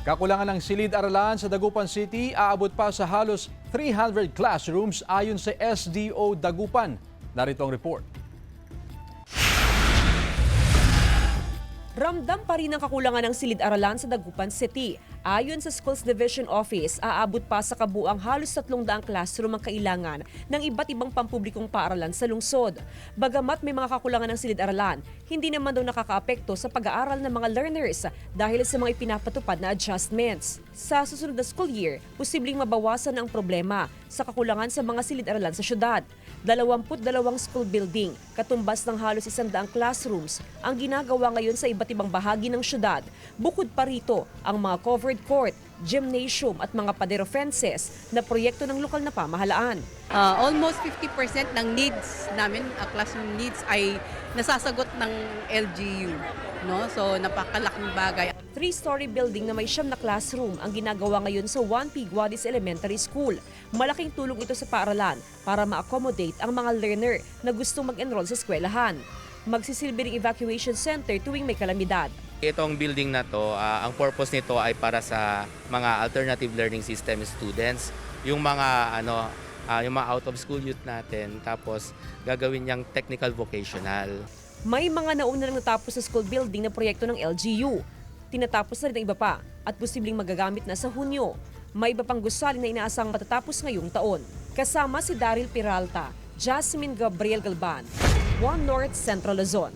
Kakulangan ng silid-aralan sa Dagupan City aabot pa sa halos 300 classrooms ayon sa SDO Dagupan. Narito ang report. Ramdam pa rin ang kakulangan ng silid-aralan sa Dagupan City. Ayon sa Schools Division Office, aabot pa sa kabuang halos 300 classroom ang kailangan ng iba't ibang pampublikong paaralan sa lungsod. Bagamat may mga kakulangan ng silid-aralan, hindi naman daw nakakaapekto sa pag-aaral ng mga learners dahil sa mga ipinapatupad na adjustments. Sa susunod na school year, posibleng mabawasan ang problema sa kakulangan sa mga silid-aralan sa syudad. 22 school building, katumbas ng halos 100 classrooms ang ginagawa ngayon sa iba't ibang bahagi ng syudad. Bukod pa rito ang mga covered court, gymnasium at mga padero fences na proyekto ng lokal na pamahalaan. Almost 50% ng needs namin, classroom needs ay nasasagot ng LGU. No? So napakalaking bagay. 3-story building na may 9 na classroom ang ginagawa ngayon sa 1 Piguadis Elementary School. Malaking tulong ito sa paaralan para ma-accommodate ang mga learner na gustong mag-enroll sa eskwelahan. Magsisilbi ring evacuation center tuwing may kalamidad. Itong building na to, ang purpose nito ay para sa mga alternative learning system students, yung mga yung mga out of school youth natin, tapos gagawin niyang technical vocational. May mga nauna nang natapos sa school building na proyekto ng LGU. Tinatapos na rin ang iba pa at posibleng magagamit na sa Hunyo. May iba pang gusali na inaasang matatapos ngayong taon. Kasama si Daryl Peralta, Jasmine Gabriel Galban, One North Central Luzon.